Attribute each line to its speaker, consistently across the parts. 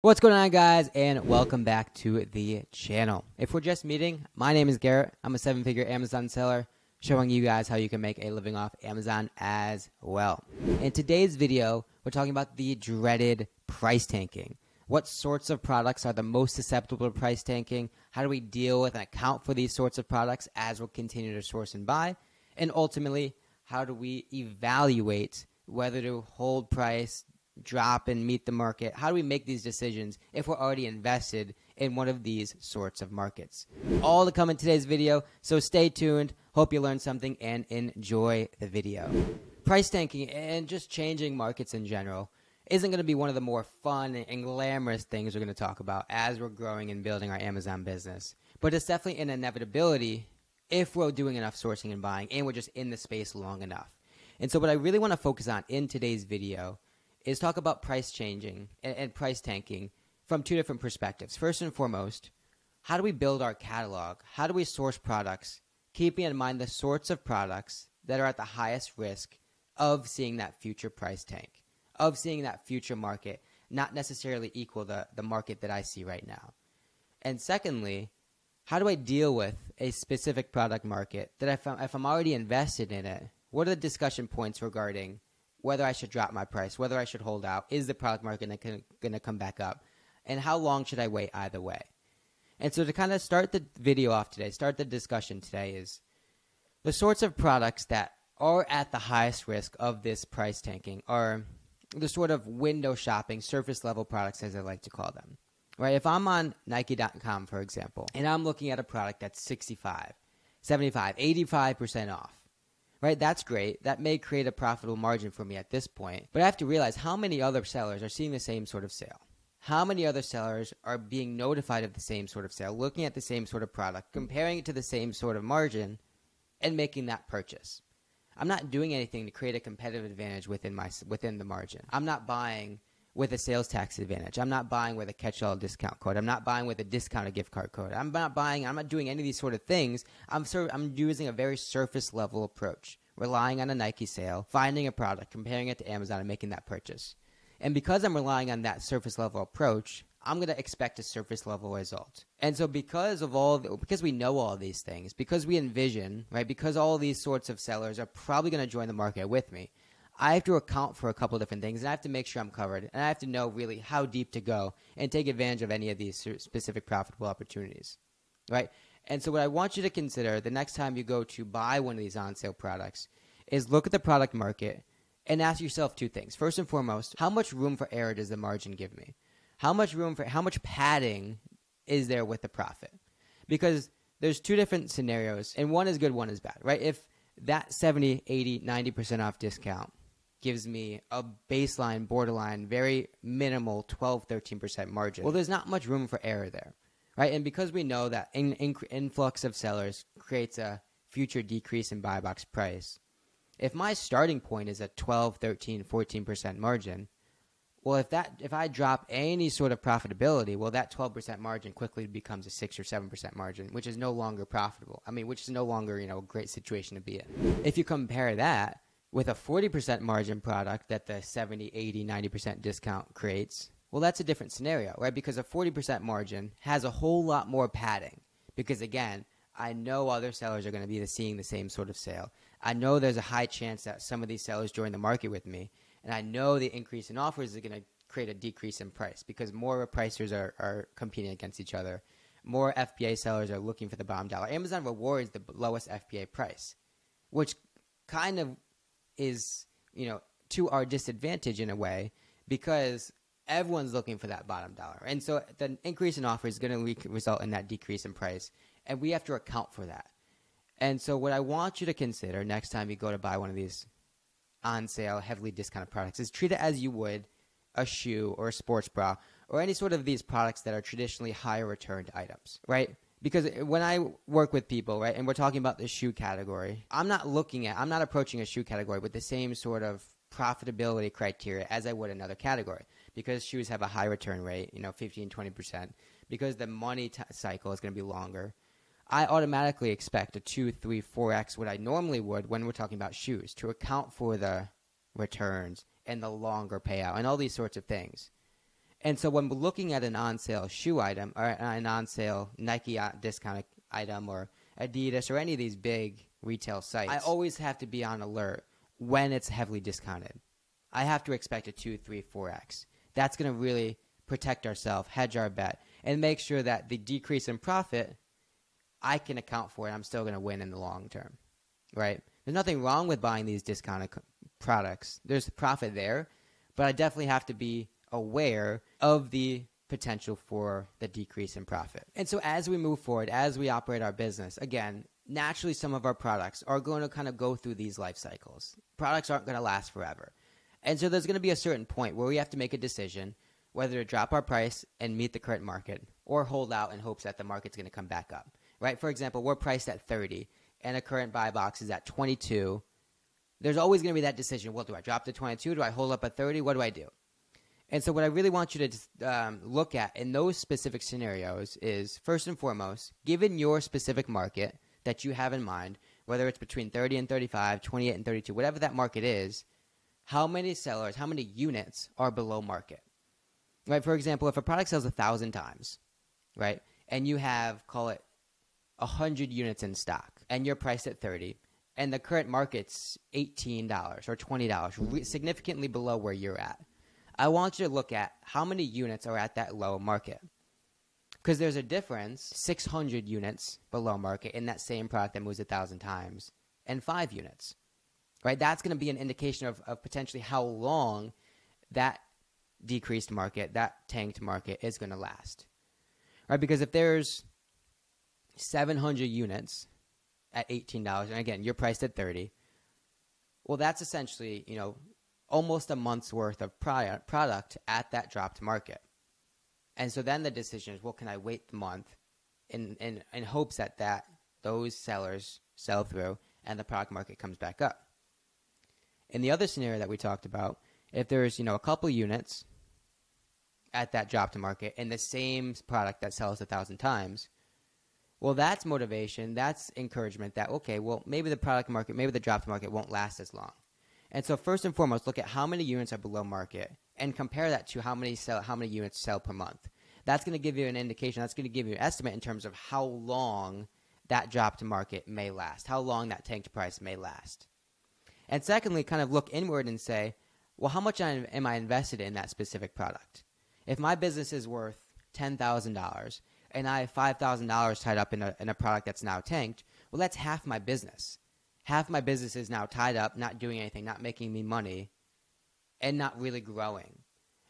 Speaker 1: What's going on, guys, and welcome back to the channel. If we're just meeting, my name is Garrett. I'm a 7-figure Amazon seller showing you guys how you can make a living off Amazon as well. In today's video, we're talking about the dreaded price tanking. What sorts of products are the most susceptible to price tanking? How do we deal with and account for these sorts of products as we'll continue to source and buy? And ultimately, how do we evaluate whether to hold price, drop and meet the market? How do we make these decisions if we're already invested in one of these sorts of markets? All to come in today's video, so stay tuned. Hope you learned something and enjoy the video. Price tanking and just changing markets in general isn't going to be one of the more fun and glamorous things we're going to talk about as we're growing and building our Amazon business. But it's definitely an inevitability if we're doing enough sourcing and buying and we're just in the space long enough. And so what I really want to focus on in today's video is talk about price changing and price tanking from two different perspectives. First and foremost, how do we build our catalog? How do we source products, keeping in mind the sorts of products that are at the highest risk of seeing that future price tank, of seeing that future market not necessarily equal the market that I see right now? And secondly, how do I deal with a specific product market that if I'm already invested in it, what are the discussion points regarding whether I should drop my price, whether I should hold out, is the product market going to come back up, and how long should I wait either way? And so to kind of start the video off today, start the discussion today, is the sorts of products that are at the highest risk of this price tanking are the sort of window shopping, surface level products, as I like to call them. Right? If I'm on Nike.com, for example, and I'm looking at a product that's 65, 75, 85% off, right? That's great. That may create a profitable margin for me at this point. But I have to realize how many other sellers are seeing the same sort of sale. How many other sellers are being notified of the same sort of sale, looking at the same sort of product, comparing it to the same sort of margin, and making that purchase. I'm not doing anything to create a competitive advantage within the margin. I'm not buying with a sales tax advantage. I'm not buying with a catch-all discount code. I'm not buying with a discounted gift card code. I'm not doing any of these sort of things. I'm using a very surface level approach, relying on a Nike sale, finding a product, comparing it to Amazon, and making that purchase. And because I'm relying on that surface level approach, I'm going to expect a surface level result. And so because we know all of these things, because we envision, right, because all of these sorts of sellers are probably going to join the market with me, I have to account for a couple of different things, and I have to make sure I'm covered, and I have to know really how deep to go and take advantage of any of these specific profitable opportunities, right? And so what I want you to consider the next time you go to buy one of these on-sale products is look at the product market and ask yourself two things. First and foremost, how much room for error does the margin give me? How much padding is there with the profit? Because there's two different scenarios, and one is good, one is bad, right? If that 70, 80, 90% off discount gives me a baseline, borderline, very minimal 12, 13% margin, well, there's not much room for error there, right? And because we know that influx of sellers creates a future decrease in buy box price, if my starting point is a 12, 13, 14% margin, well, if I drop any sort of profitability, well, that 12% margin quickly becomes a 6 or 7% margin, which is no longer profitable. I mean, which is no longer, a great situation to be in. If you compare that with a 40% margin product that the 70, 80, 90% discount creates, well, that's a different scenario, right? Because a 40% margin has a whole lot more padding. Because again, I know other sellers are going to be seeing the same sort of sale. I know there's a high chance that some of these sellers join the market with me. And I know the increase in offers is going to create a decrease in price because more repricers are competing against each other. More FBA sellers are looking for the bottom dollar. Amazon rewards the lowest FBA price, which kind of is, to our disadvantage in a way because everyone's looking for that bottom dollar. And so the increase in offer is going to result in that decrease in price, and we have to account for that. And so what I want you to consider next time you go to buy one of these on sale, heavily discounted products is treat it as you would a shoe or a sports bra or any sort of these products that are traditionally higher returned items, right? Because when I work with people, right, and we're talking about the shoe category, I'm not approaching a shoe category with the same sort of profitability criteria as I would another category because shoes have a high return rate, 15, 20%, because the money cycle is going to be longer. I automatically expect a 2, 3, 4x what I normally would when we're talking about shoes to account for the returns and the longer payout and all these sorts of things. And so when we're looking at an on-sale shoe item or an on-sale Nike discount item or Adidas or any of these big retail sites, I always have to be on alert when it's heavily discounted. I have to expect a 2, 3, 4x. That's going to really protect ourselves, hedge our bet, and make sure that the decrease in profit, I can account for it. I'm still going to win in the long term, right? There's nothing wrong with buying these discounted products. There's profit there, but I definitely have to be aware of the potential for the decrease in profit. And so as we move forward, as we operate our business, again, naturally some of our products are going to kind of go through these life cycles. Products aren't going to last forever. And so there's going to be a certain point where we have to make a decision whether to drop our price and meet the current market or hold out in hopes that the market's going to come back up, right? For example, we're priced at 30 and a current buy box is at 22. There's always going to be that decision. Well, do I drop to 22? Do I hold up at 30? What do I do? And so what I really want you to look at in those specific scenarios is, first and foremost, given your specific market that you have in mind, whether it's between 30 and 35, 28 and 32, whatever that market is, how many sellers, how many units are below market? Right? For example, if a product sells 1,000 times, right, and you have, call it 100 units in stock, and you're priced at 30, and the current market's $18 or $20, significantly below where you're at, I want you to look at how many units are at that low market. Because there's a difference, 600 units below market in that same product that moves 1,000 times, and 5 units. Right? That's going to be an indication of potentially how long that decreased market, that tanked market is going to last. Right? Because if there's 700 units at $18, and again, you're priced at 30, well, that's essentially, almost a month's worth of product at that dropped market. And so then the decision is, well, can I wait the month in hopes that those sellers sell through and the product market comes back up? In the other scenario that we talked about, if there's, a couple units at that dropped market in the same product that sells 1,000 times, well, that's motivation, that's encouragement that, okay, well, maybe the product market, maybe the dropped market won't last as long. And so first and foremost, look at how many units are below market and compare that to how many units sell per month. That's going to give you an indication. That's going to give you an estimate in terms of how long that dropped market may last, how long that tanked price may last. And secondly, kind of look inward and say, well, how much am I invested in that specific product? If my business is worth $10,000 and I have $5,000 tied up in a product that's now tanked, well, that's half my business. Half my business is now tied up, not doing anything, not making me money, and not really growing.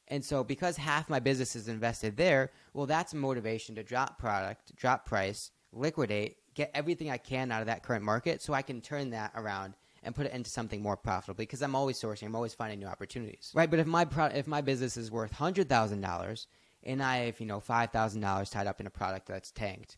Speaker 1: And so because half my business is invested there, well, that's motivation to drop product, drop price, liquidate, get everything I can out of that current market so I can turn that around and put it into something more profitable because I'm always sourcing, I'm always finding new opportunities. Right, but if my business is worth $100,000 and I have, $5,000 tied up in a product that's tanked,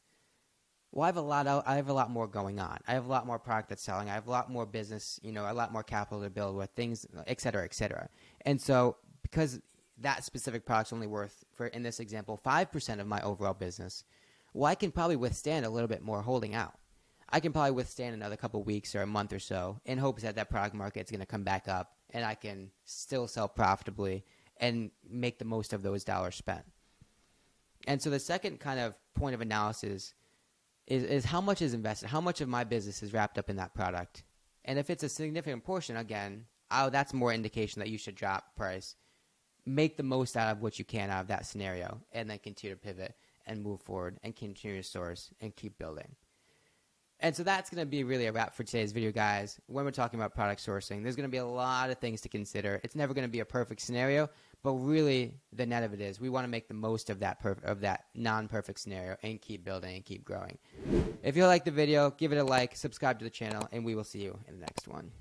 Speaker 1: well, I have a lot more going on. I have a lot more product that's selling. I have a lot more business, a lot more capital to build with, things, et cetera, et cetera. And so because that specific product's only worth, in this example, 5% of my overall business, well, I can probably withstand a little bit more holding out. I can probably withstand another couple weeks or a month or so in hopes that product market is going to come back up and I can still sell profitably and make the most of those dollars spent. And so the second kind of point of analysis is how much is invested, how much of my business is wrapped up in that product. And if it's a significant portion, again, that's more indication that you should drop price, make the most out of what you can out of that scenario, and then continue to pivot and move forward and continue to source and keep building. And so that's going to be really a wrap for today's video, guys. When we're talking about product sourcing, there's going to be a lot of things to consider. It's never going to be a perfect scenario, but really the net of it is we want to make the most of that non-perfect scenario and keep building and keep growing. If you like the video, give it a like, subscribe to the channel, and we will see you in the next one.